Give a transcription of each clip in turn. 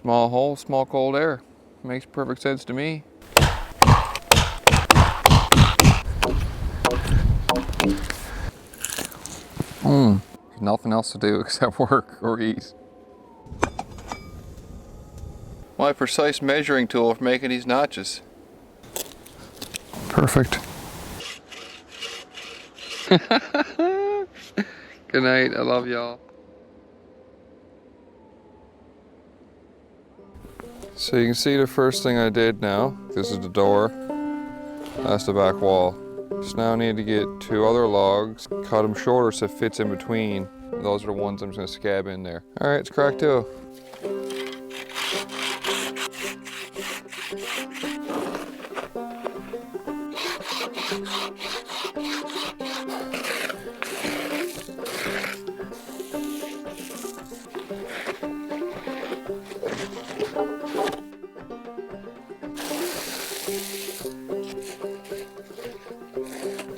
Small hole, small cold air. Makes perfect sense to me. Nothing else to do except work or eat. My precise measuring tool for making these notches. Perfect. Good night, I love y'all. So you can see the first thing I did now. This is the door, that's the back wall. So now I need to get 2 other logs, cut them shorter so it fits in between. Those are the ones I'm just gonna scab in there. All right, it's crack 2.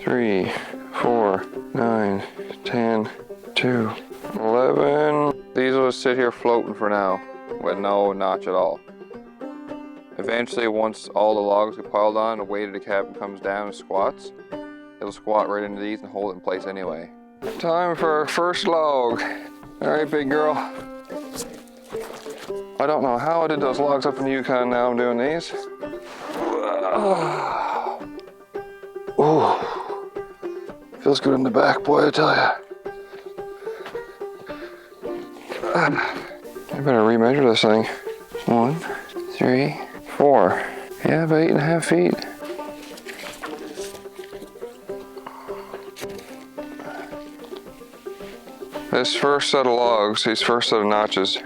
Three, 4, 9, 10, 2, 11. These will just sit here floating for now with no notch at all. Eventually, once all the logs get piled on, the weight of the cabin comes down and squats. It'll squat right into these and hold it in place anyway. Time for our first log. All right, big girl. I don't know how I did those logs up in the Yukon, now I'm doing these. Ooh. Feels good in the back, boy, I tell ya. I better remeasure this thing. 1, 3, 4. Yeah, about 8.5 feet. This first set of logs, these first set of notches,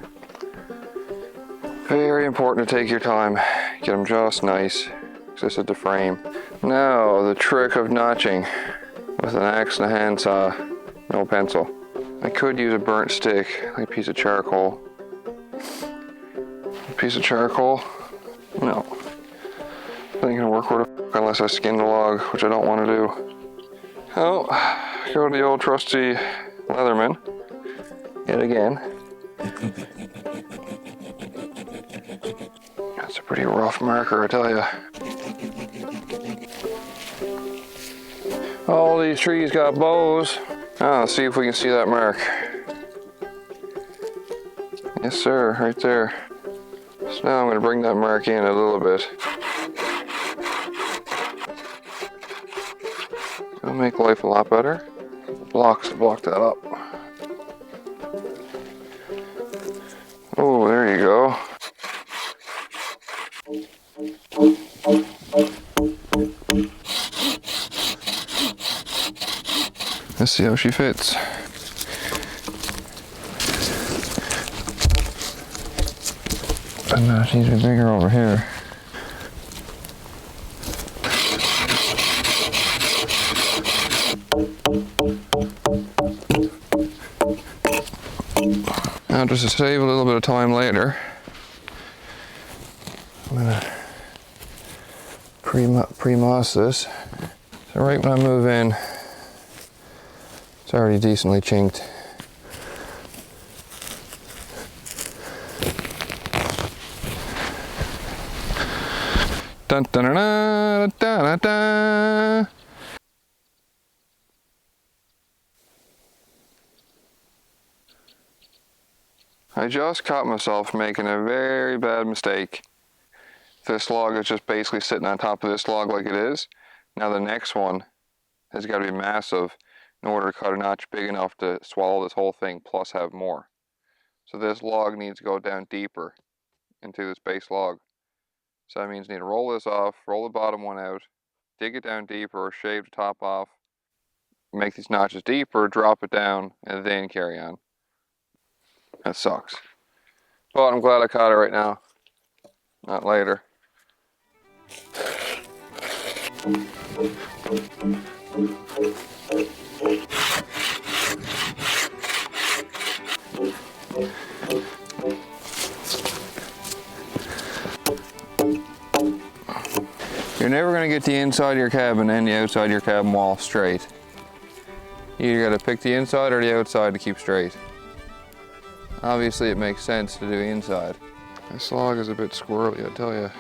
very important to take your time. Get them just nice, because this is the frame. Now, the trick of notching with an axe and a handsaw, no pencil. I could use a burnt stick, like a piece of charcoal. A piece of charcoal? No. That ain't gonna work with it unless I skin the log, which I don't want to do. Oh, go to the old trusty Leatherman. Yet again. That's a pretty rough marker, I tell ya. All these trees got bows. Let's see if we can see that mark. Yes, sir, right there. So now I'm going to bring that mark in a little bit. It'll make life a lot better. Blocks to block that up. Oh, there you go. Let's see how she fits. And now she's bigger over here. Now just to save a little bit of time later, I'm gonna pre-moss this. So right when I move in, it's already decently chinked. Dun dun dun dun dun dun. I just caught myself making a very bad mistake. This log is just basically sitting on top of this log like it is. Now the next one has got to be massive in order to cut a notch big enough to swallow this whole thing plus have more. So this log needs to go down deeper into this base log. So that means you need to roll this off, roll the bottom one out, dig it down deeper, or shave the top off, make these notches deeper, drop it down, and then carry on. That sucks. But I'm glad I caught it right now, not later. You're never going to get the inside of your cabin and the outside of your cabin wall straight. You either got to pick the inside or the outside to keep straight. Obviously it makes sense to do the inside. This log is a bit squirrely, I tell you.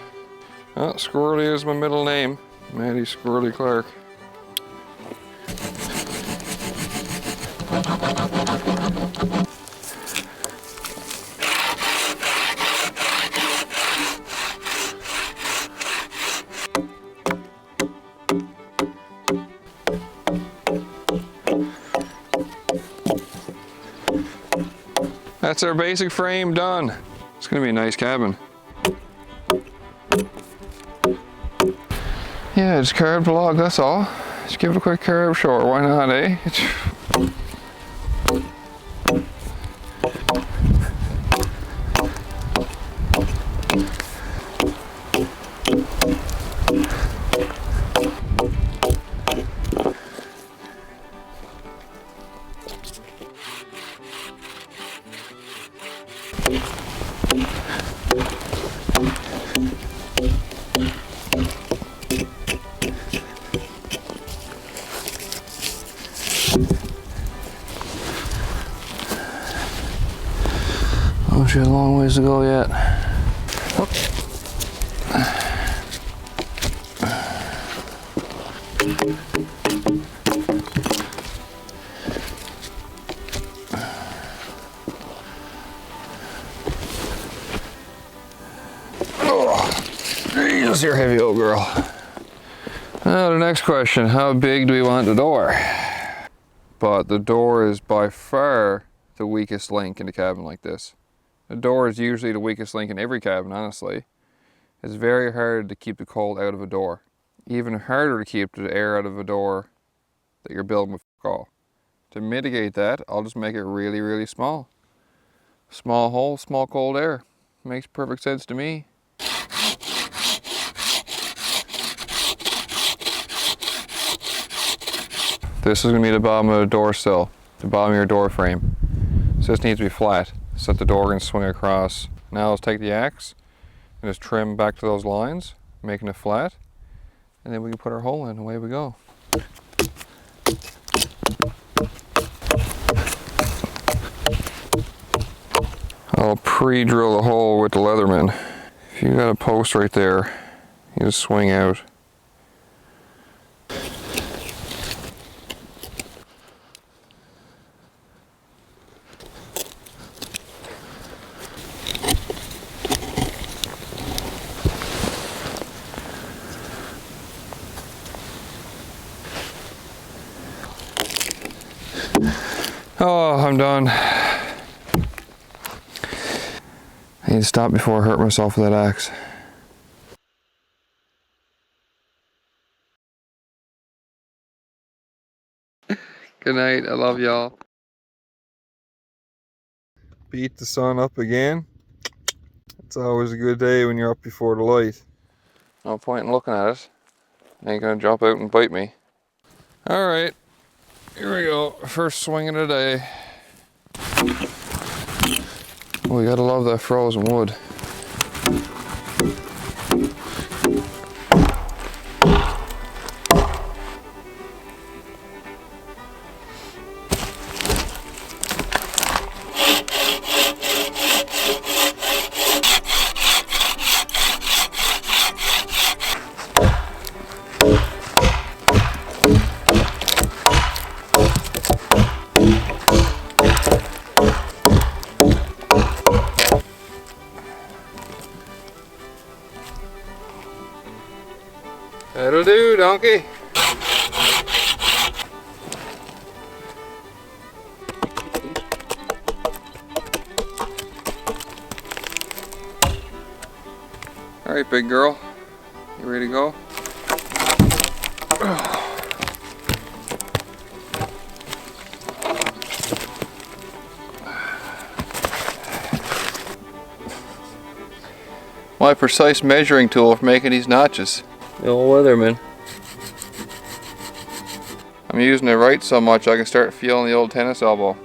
Oh, Squirrely is my middle name. Matty Squirrely Clark. That's our basic frame done. It's gonna be a nice cabin. Yeah, just carved a log, that's all. Just give it a quick carve, sure, why not, eh? Oh, she has a long ways to go yet. Oh. Jesus, you're heavy, old girl. Now the next question, how big do we want the door? But the door is by far the weakest link in a cabin like this. The door is usually the weakest link in every cabin, honestly. It's very hard to keep the cold out of a door. Even harder to keep the air out of a door that you're building with all. To mitigate that, I'll just make it really, really small. Small hole, small cold air. Makes perfect sense to me. This is going to be the bottom of the door sill, the bottom of your door frame. So this needs to be flat, so that the door can swing across. Now let's take the axe and just trim back to those lines, making it flat, and then we can put our hole in, away we go. I'll pre-drill the hole with the Leatherman. If you got a post right there, you just swing out. Oh, I'm done. I need to stop before I hurt myself with that axe. Good night, I love y'all. Beat the sun up again. It's always a good day when you're up before the light. No point in looking at it. It ain't gonna jump out and bite me. Alright, here we go. First swing of the day. Oh, you gotta love that frozen wood. That'll do, donkey. All right, big girl. You ready to go? My precise measuring tool for making these notches. The old Leatherman. I'm using it right so much I can start feeling the old tennis elbow.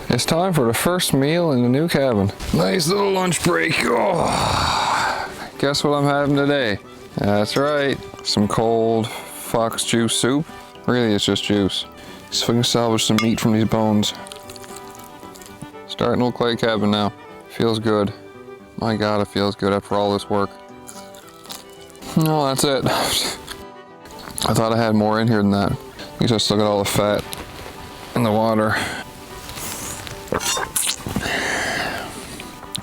It's time for the first meal in the new cabin. Nice little lunch break. Oh. Guess what I'm having today? That's right, some cold fox juice soup. Really, it's just juice. See if I can salvage some meat from these bones. Starting to look like a cabin now. Feels good. My God, it feels good after all this work. No, that's it. I thought I had more in here than that. I guess I still got all the fat in the water.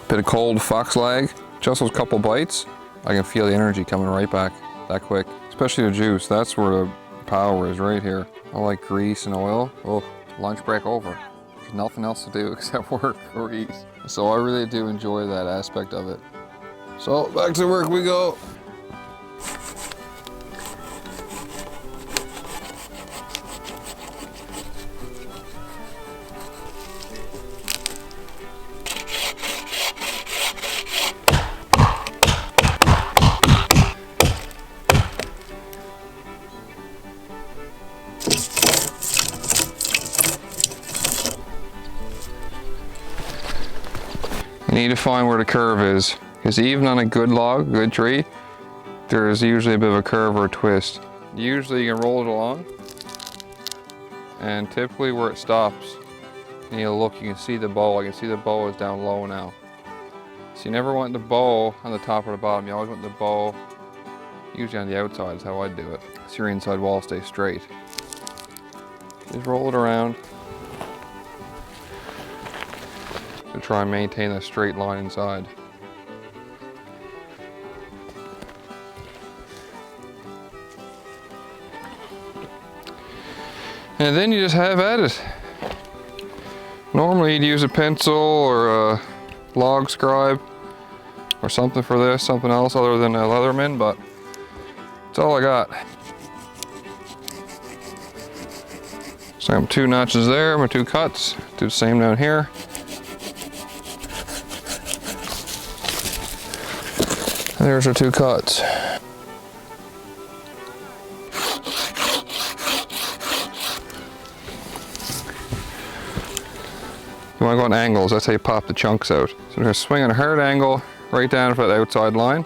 Bit of cold fox lag. Just those couple bites, I can feel the energy coming right back that quick. Especially the juice. That's where the power is, right here. I like grease and oil. Oh, lunch break over. There's nothing else to do except work or eat. So I really do enjoy that aspect of it. So back to work we go. You need to find where the curve is, because even on a good log, good tree, there's usually a bit of a curve or a twist. Usually you can roll it along, and typically where it stops, and you look, you can see the bow. I can see the bow is down low now. So you never want the bow on the top or the bottom. You always want the bow usually on the outside is how I do it. So your inside wall stays straight. Just roll it around to try and maintain a straight line inside. And then you just have at it. Normally you'd use a pencil or a log scribe or something for this, something else other than a Leatherman, but that's all I got. So I have 2 notches there, my 2 cuts. Do the same down here. And there's our 2 cuts. You want to go on angles, that's how you pop the chunks out. So I'm going to swing on a hard angle right down for the outside line.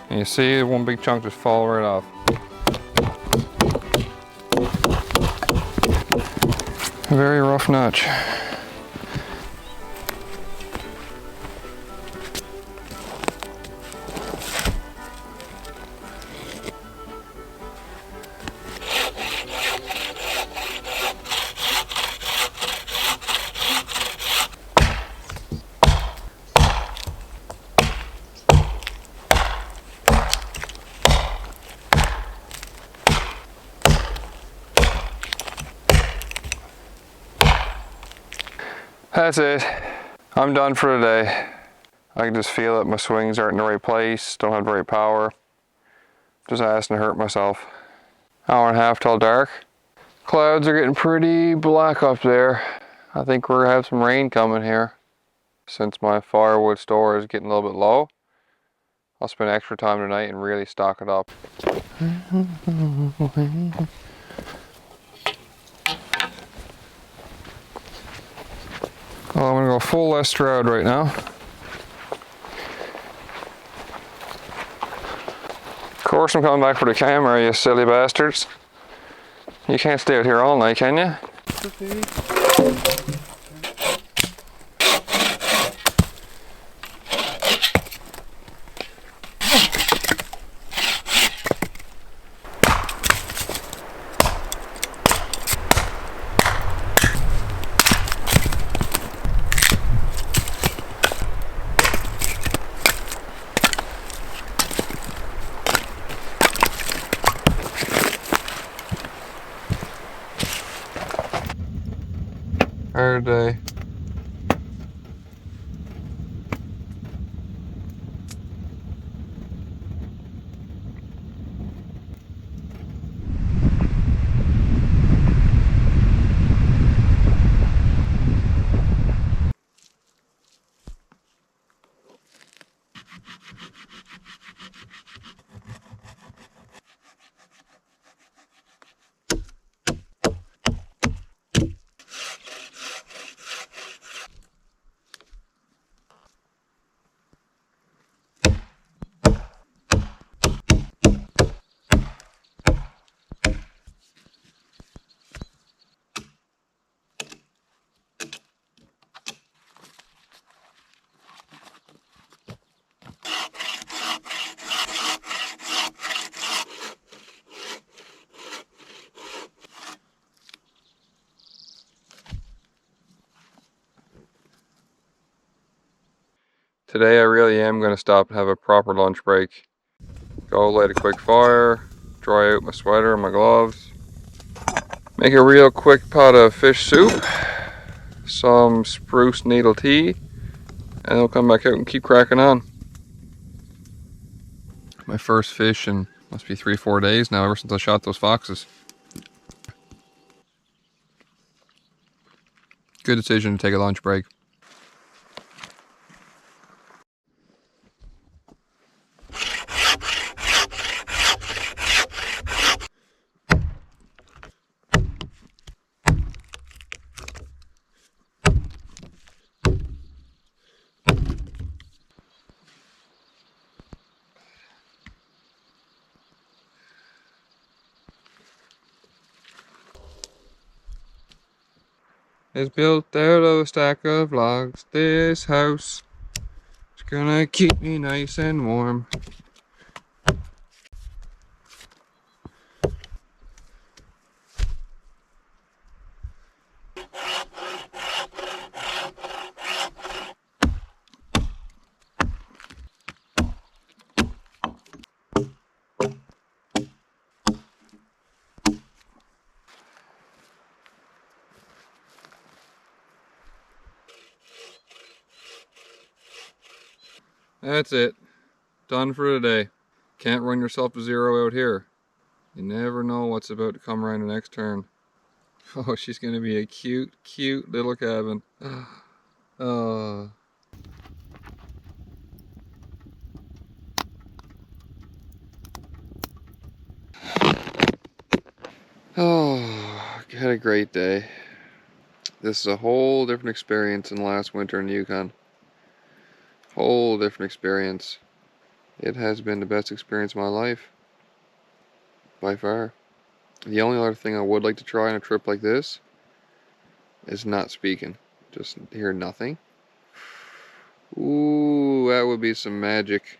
And you see one big chunk just fall right off. A very rough notch. That's it. I'm done for today. I can just feel it. My swings aren't in the right place. Don't have the right power. Just asking to hurt myself. Hour and a half till dark. Clouds are getting pretty black up there. I think we're gonna have some rain coming here. Since my firewood store is getting a little bit low, I'll spend extra time tonight and really stock it up. Oh, I'm gonna go full left Stroud right now. Of course I'm coming back for the camera, you silly bastards. You can't stay out here all night, can you? Hard day. Today I really am going to stop and have a proper lunch break. Go light a quick fire, dry out my sweater and my gloves. Make a real quick pot of fish soup, some spruce needle tea, and I'll come back out and keep cracking on. My first fish in must be 3-4 days now, ever since I shot those foxes. Good decision to take a lunch break. It's built out of a stack of logs. This house is gonna keep me nice and warm. That's it. Done for today. Can't run yourself to zero out here. You never know what's about to come around the next turn. Oh, she's gonna be a cute, cute little cabin. Oh. Oh, had a great day. This is a whole different experience than last winter in the Yukon. Whole different experience. It has been the best experience of my life. By far. The only other thing I would like to try on a trip like this is not speaking. Just hear nothing. Ooh, that would be some magic.